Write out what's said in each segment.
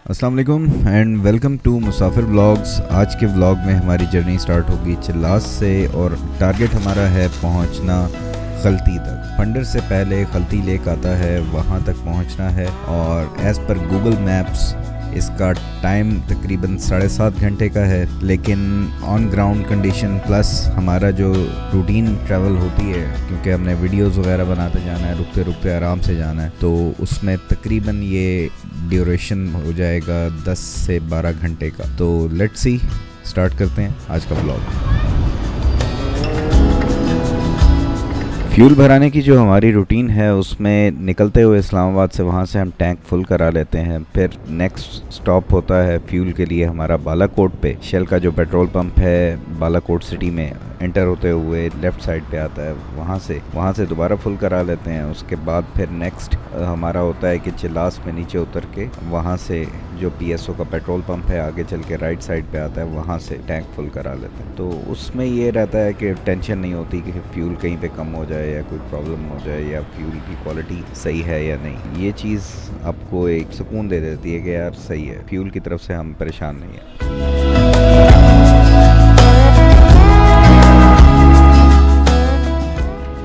अस्सलाम वालेकुम and welcome to Musafir vlogs. आज के व्लॉग में हमारी जर्नी स्टार्ट होगी चिल्लास से और टारगेट हमारा है पहुंचना खलती तक। पंडर से पहले खलती लेक आता है, वहां तक पहुंचना है और एज़ पर गूगल मैप्स इसका टाइम तकरीबन 7.5 घंटे का है, लेकिन ऑन ग्राउंड कंडीशन प्लस हमारा जो रूटीन ट्रैवल होती है, क्योंकि हमने वीडियोस वगैरह बनाते जाना है, रुकते रुकते आराम से जाना है, तो उसमें तकरीबन ये ड्यूरेशन हो जाएगा 10 से 12 घंटे का। तो लेट्स सी, स्टार्ट करते हैं आज का ब्लॉग। फ्यूल भराने की जो हमारी रूटीन है उसमें निकलते हुए इस्लामाबाद से वहाँ से हम टैंक फुल करा लेते हैं। फिर नेक्स्ट स्टॉप होता है फ्यूल के लिए हमारा बालाकोट पे। शेल का जो पेट्रोल पंप है बालाकोट सिटी में एंटर होते हुए लेफ़्ट साइड पे आता है, वहाँ से दोबारा फुल करा लेते हैं। उसके बाद फिर नेक्स्ट हमारा होता है कि चिल्लास में नीचे उतर के वहाँ से जो PSO का पेट्रोल पंप है आगे चल के राइट साइड पे आता है, वहाँ से टैंक फुल करा लेते हैं। तो उसमें ये रहता है कि टेंशन नहीं होती कि फ्यूल कहीं पे कम हो जाए या कोई प्रॉब्लम हो जाए या फ्यूल की क्वालिटी सही है या नहीं। ये चीज़ आपको एक सुकून दे देती है कि यार सही है, फ्यूल की तरफ से हम परेशान नहीं हैं।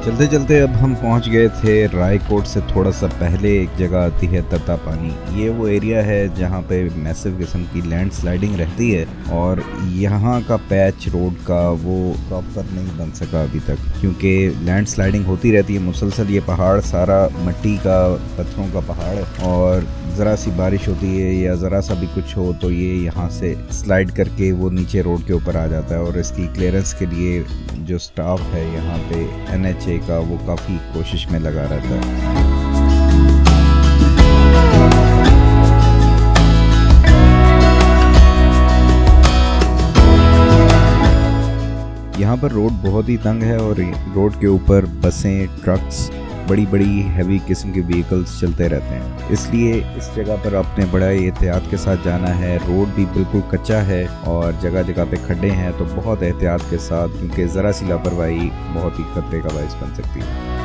चलते चलते अब हम पहुंच गए थे रायकोट से थोड़ा सा पहले एक जगह आती है ततापानी। ये वो एरिया है जहां पे मैसिव किस्म की लैंड स्लाइडिंग रहती है और यहाँ का पैच रोड का वो प्रॉपर नहीं बन सका अभी तक, क्योंकि लैंड स्लाइडिंग होती रहती है मुसलसल। ये पहाड़ सारा मिट्टी का, पत्थरों का पहाड़ है और ज़रा सी बारिश होती है या ज़रा सा भी कुछ हो तो ये यहाँ से स्लाइड करके वो नीचे रोड के ऊपर आ जाता है। और इसकी क्लियरेंस के लिए जो स्टाफ है यहाँ पे NHA का, वो काफ़ी कोशिश में लगा रहता है। यहाँ पर रोड बहुत ही तंग है और रोड के ऊपर बसें, ट्रक्स, बड़ी बड़ी हैवी किस्म के व्हीकल्स चलते रहते हैं, इसलिए इस जगह पर आपने बड़ा एहतियात के साथ जाना है। रोड भी बिल्कुल कच्चा है और जगह जगह पे खड्डे हैं, तो बहुत एहतियात के साथ, क्योंकि ज़रा सी लापरवाही बहुत ही खतरे का बायस बन सकती है।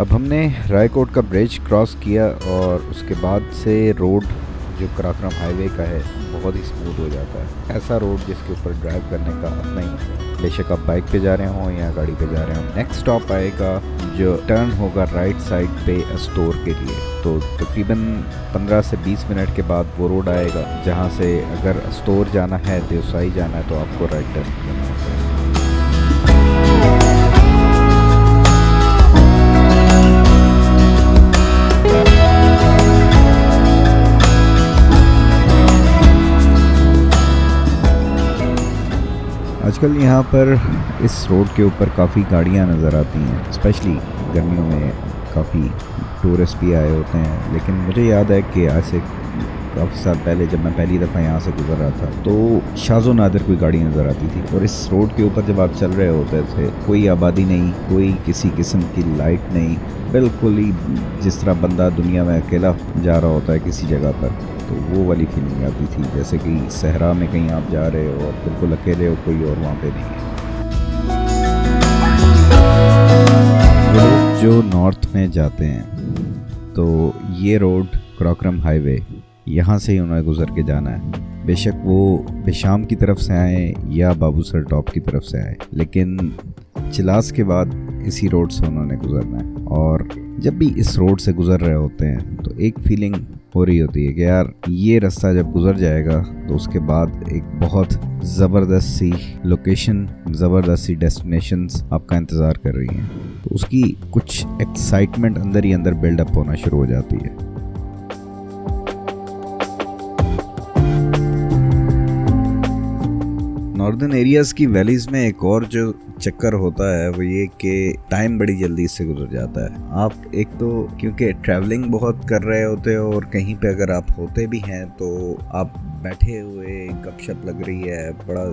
अब हमने रायकोट का ब्रिज क्रॉस किया और उसके बाद से रोड जो कराक्रम हाईवे का है बहुत ही स्मूथ हो जाता है। ऐसा रोड जिसके ऊपर ड्राइव करने का अपना ही मजा है, बेशक आप बाइक पे जा रहे हों या गाड़ी पे जा रहे हों। नेक्स्ट स्टॉप आएगा जो टर्न होगा राइट साइड पे अस्टोर के लिए, तो तकरीबन 15 से 20 मिनट के बाद वो रोड आएगा जहाँ से अगर अस्टोर जाना है, देवसाई जाना है, तो आपको राइट टर्न करना होता है। आजकल यहाँ पर इस रोड के ऊपर काफ़ी गाड़ियाँ नज़र आती हैं, स्पेशली गर्मियों में काफ़ी टूरिस्ट भी आए होते हैं। लेकिन मुझे याद है कि आज से काफ़ी साल पहले जब मैं पहली दफ़ा यहाँ से गुज़र रहा था तो शाज़ो नादिर कोई गाड़ी नज़र आती थी। और इस रोड के ऊपर जब आप चल रहे होते थे, कोई आबादी नहीं, कोई किसी किस्म की लाइट नहीं, बिल्कुल ही जिस तरह बंदा दुनिया में अकेला जा रहा होता है किसी जगह पर, तो वो वाली फीलिंग आती थी, जैसे कि सहरा में कहीं आप जा रहे हो और बिल्कुल अकेले हो, कोई और वहाँ पे नहीं है। लोग जो नॉर्थ में जाते हैं तो ये रोड कराक्रम हाईवे, यहाँ से ही उन्हें गुजर के जाना है, बेशक वो बेशाम की तरफ से आए या बाबूसर टॉप की तरफ से आए, लेकिन चिल्लास के बाद इसी रोड से उन्होंने गुजरना है। और जब भी इस रोड से गुजर रहे होते हैं तो एक फीलिंग हो रही होती है कि यार ये रास्ता जब गुजर जाएगा तो उसके बाद एक बहुत ज़बरदस्त सी लोकेशन, ज़बरदस्त सी डेस्टिनेशंस आपका इंतज़ार कर रही हैं, तो उसकी कुछ एक्साइटमेंट अंदर ही अंदर बिल्डअप होना शुरू हो जाती है। नॉर्दर्न एरियाज़ की वैलीज़ में एक और जो चक्कर होता है वो ये कि टाइम बड़ी जल्दी से गुजर जाता है। आप एक तो क्योंकि ट्रैवलिंग बहुत कर रहे होते हो और कहीं पे अगर आप होते भी हैं तो आप बैठे हुए गपशप लग रही है, बड़ा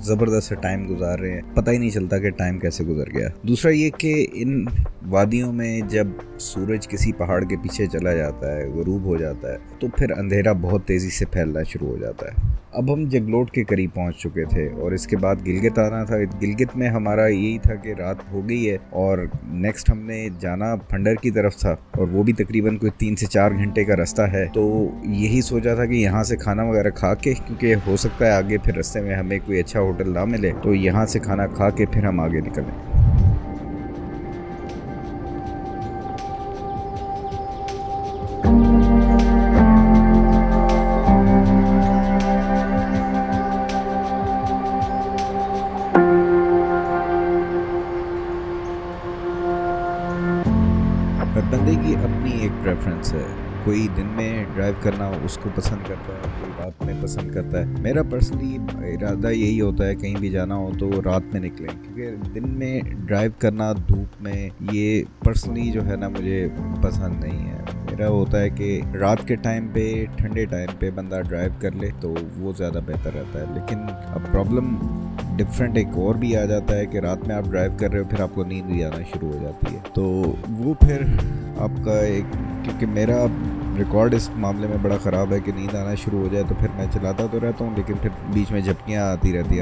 ज़बरदस्त से टाइम गुजार रहे हैं, पता ही नहीं चलता कि टाइम कैसे गुजर गया। दूसरा ये कि इन वादियों में जब सूरज किसी पहाड़ के पीछे चला जाता है, गुरूब हो जाता है, तो फिर अंधेरा बहुत तेज़ी से फैलना शुरू हो जाता है। अब हम जगलोट के करीब पहुंच चुके थे और इसके बाद गिलगित आना था। गिलगित में हमारा यही था कि रात हो गई है और नेक्स्ट हमने जाना फंडर की तरफ था और वो भी तकरीबन कोई 3 से 4 घंटे का रास्ता है। तो यही सोचा था कि यहाँ से खाना वगैरह खा के, क्योंकि हो सकता है आगे फिर रास्ते में हमें कोई अच्छा होटल ना मिले, तो यहाँ से खाना खा के फिर हम आगे निकलें। हर बंदे की अपनी एक प्रेफरेंस है। कोई दिन में ड्राइव करना उसको पसंद करता है, कोई रात में पसंद करता है। मेरा पर्सनली इरादा यही होता है कहीं भी जाना हो तो रात में निकलें, क्योंकि दिन में ड्राइव करना धूप में, ये पर्सनली जो है ना मुझे पसंद नहीं है। मेरा होता है कि रात के टाइम पे, ठंडे टाइम पे बंदा ड्राइव कर ले तो वो ज़्यादा बेहतर रहता है। लेकिन अब प्रॉब्लम डिफरेंट एक और भी आ जाता है कि रात में आप ड्राइव कर रहे हो, फिर आपको नींद भी आना शुरू हो जाती है, तो वो फिर आपका एक, क्योंकि मेरा रिकॉर्ड इस मामले में बड़ा ख़राब है कि नींद आना शुरू हो जाए तो फिर मैं चलाता तो रहता हूँ, लेकिन फिर बीच में झपकियाँ आती रहती,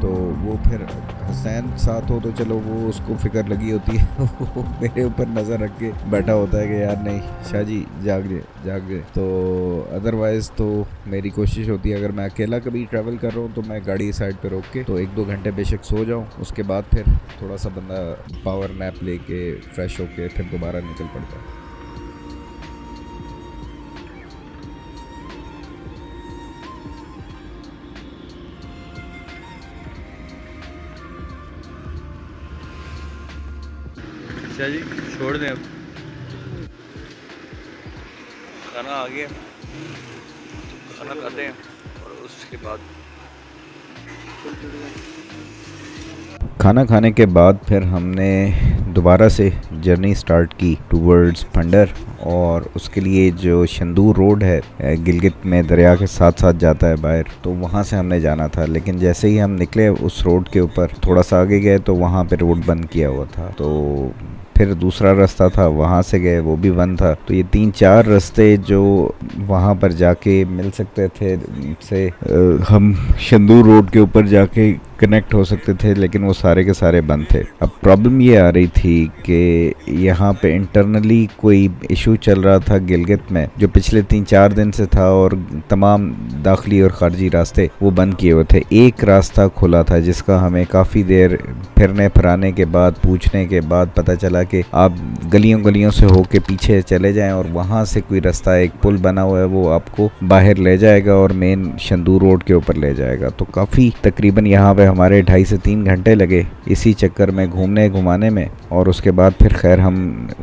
तो वो फिर हसैन साथ हो तो चलो वो उसको फ़िक्र लगी होती है वो मेरे ऊपर नज़र रख के बैठा होता है कि यार नहीं शाह जी जाग जाए, तो अदरवाइज़ तो मेरी कोशिश होती है अगर मैं अकेला कभी ट्रैवल कर रहा हूँ तो मैं गाड़ी साइड पे रोक के तो 1-2 घंटे बेशक सो जाऊँ, उसके बाद फिर थोड़ा सा बंदा पावर नैप लेके फ्रेश होके फिर दोबारा निकल पड़ता है। अच्छा जी, छोड़ दें अब, खाना आ गया, खाना खाते हैं और उसके बाद खाना खाने के बाद फिर हमने दोबारा से जर्नी स्टार्ट की टूवर्ड्स फंडर, और उसके लिए जो शंदूर रोड है गिलगित में दरिया के साथ साथ जाता है बाहर, तो वहाँ से हमने जाना था। लेकिन जैसे ही हम निकले उस रोड के ऊपर थोड़ा सा आगे गए तो वहाँ पे रोड बंद किया हुआ था, तो फिर दूसरा रास्ता था वहाँ से गए, वो भी बंद था। तो ये 3-4 रास्ते जो वहाँ पर जाके मिल सकते थे से हम शंदूर रोड के ऊपर जाके कनेक्ट हो सकते थे, लेकिन वो सारे के सारे बंद थे। अब प्रॉब्लम ये आ रही थी कि यहाँ पे इंटरनली कोई इशू चल रहा था गिलगित में जो पिछले 3-4 दिन से था, और तमाम दाखिली और ख़ारजी रास्ते वो बंद किए हुए थे। एक रास्ता खुला था जिसका हमें काफ़ी देर फिरने फराने के बाद, पूछने के बाद पता चला कि आप गलियों से होके पीछे चले जाएं और वहाँ से कोई रास्ता, एक पुल बना हुआ है, वो आपको बाहर ले जाएगा और मेन शंदूर रोड के ऊपर ले जाएगा। तो काफ़ी तकरीबन यहाँ पे हमारे 2.5 से 3 घंटे लगे इसी चक्कर में घूमने घुमाने में, और उसके बाद फिर खैर हम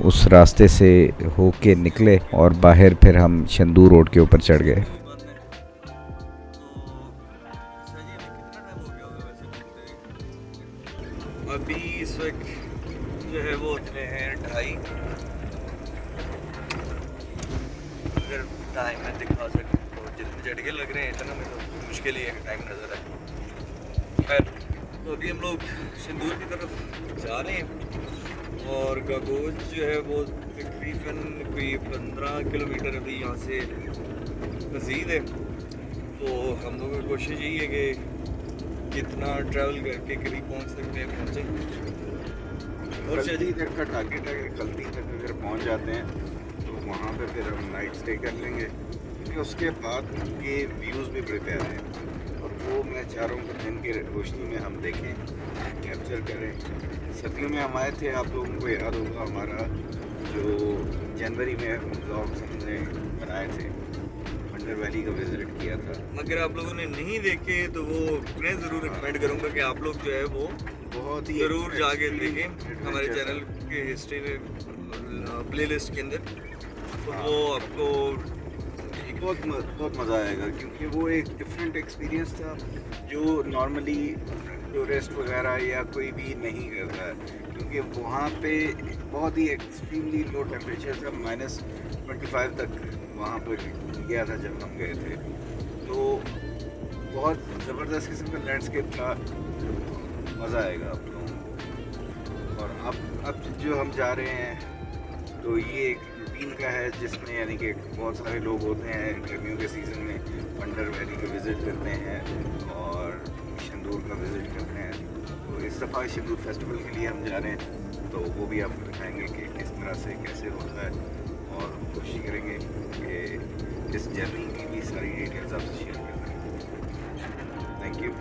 उस रास्ते से होके निकले और बाहर फिर हम शंदूर रोड के ऊपर चढ़ गए। अभी इस वक्त जो है वो उतने हैं 2:30। अगर टाइम में दिखा सकूँ तो जितने झटके लग रहे हैं इतना में तो मुश्किल ही है टाइम नज़र है। खैर तो अभी हम लोग सिंदूर की तरफ जा रहे हैं और गागोज जो है वो तकरीबन कोई 15 किलोमीटर अभी यहाँ से मज़ीद है। तो हम लोगों की कोशिश यही है कि कितना ट्रैवल करके करीब पहुँच सकते हैं पहुँचे। और शदीद का टारगेट है गलती तक अगर पहुँच जाते हैं तो वहाँ पे फिर हम नाइट स्टे कर लेंगे, क्योंकि उसके बाद के व्यूज़ भी बड़े प्यारे हैं और वो मैं चाह रहा हूँ कि दिन की रोशनी में हम देखें, कैप्चर करें। सर्दियों में हम आए थे, आप लोगों को याद होगा हमारा जो जनवरी में व्लॉग्स हमने बनाए थे, फंडर वैली का विजिट किया था। अगर आप लोगों ने नहीं देखे तो वो मैं ज़रूर रिकमेंड करूँगा कि आप लोग जो है वो बहुत ही ज़रूर जाके देखें हमारे चैनल के हिस्ट्री में प्लेलिस्ट के अंदर, तो वो आपको बहुत मज़ा आएगा, क्योंकि वो एक डिफरेंट एक्सपीरियंस था जो नॉर्मली टूरिस्ट वगैरह या कोई भी नहीं करता है, क्योंकि वहाँ पे बहुत ही एक्सट्रीमली लो टेम्परेचर था, -25 तक वहाँ पर गया था जब हम गए थे। तो बहुत ज़बरदस्त किस्म का लैंडस्केप था, मज़ा आएगा आप लोगों को। और अब जो हम जा रहे हैं तो ये एक रूटीन का है जिसमें यानी कि बहुत सारे लोग होते हैं गर्मियों के सीज़न में वंडर वैली का विज़िट करते हैं और शंदूर का विज़िट करते हैं। तो इस दफ़ा शंदूर फेस्टिवल के लिए हम जा रहे हैं, तो वो भी आपको दिखाएंगे कि किस तरह से कैसे होता है और कोशिश करेंगे कि इस जर्नी की भी सारी डिटेल्स आपसे शेयर करें। Thank you.